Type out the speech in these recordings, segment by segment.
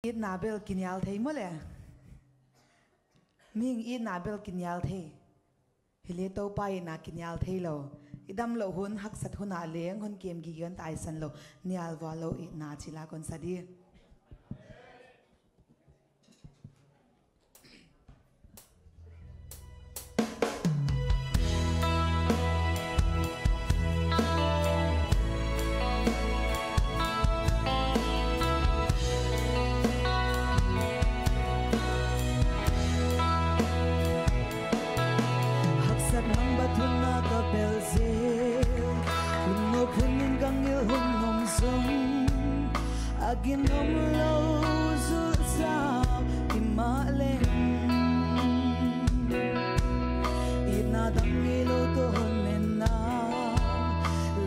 ít nabel kinyal thấy mất lẽ mình ít nabel kinyal thấy hele to pai na kinyal thấy lo idam lo hun hak sat hun a leng hun kem gi yon tai san lo nial wa lo ít na chila kon sadi Aginom lâu dù sao thì mã lên ít na đăng nghi lâu tô hôn men na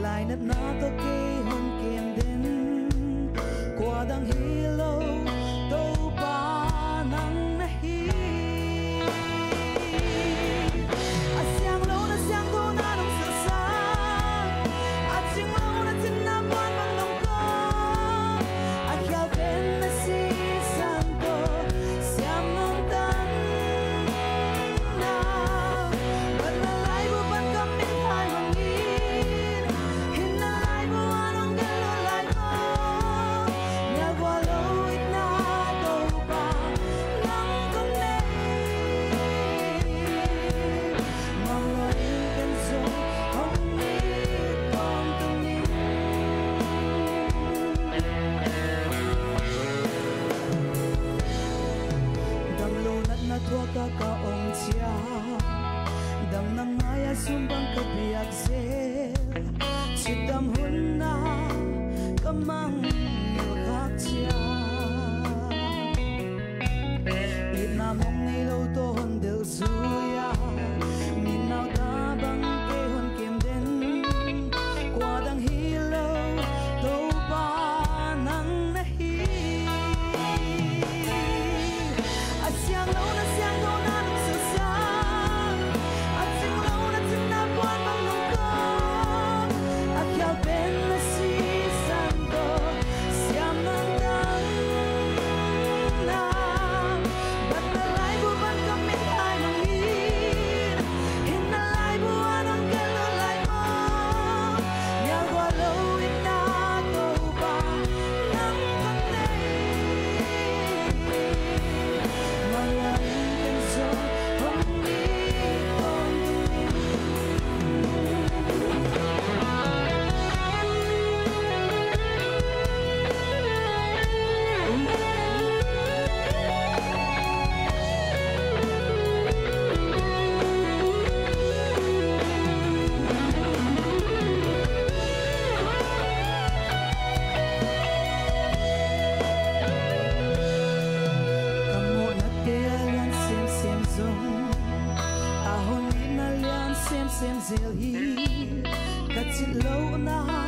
lại nát na tô kê hôn kem đến qua đăng hi lâu tô ba nắng na hi a xiang lâu na xiang tô na đông sơ sa a chinh lâu na chinh na quan bằng lòng ka ong chia dam nang ngaya sumbang ka biak zel chidam hunna kamang khak chia ina mong nei lo to hon del suya min nau ta bang ke hon kem den kwa dang hi lo to ba nang na hi asyang lo na syang lo na nung sa sa asyang lo na tin na buwan bang nung ko akyaw ben na si santo siyam nang dang na bat na lai buwan kami ay mangin hin na lai buwan ang galo lai mo niyal walo ina to ba nang kanay mga intenso hindi kong Kamu na kailan sim zong ahon na lian sim zil hi katsit lo na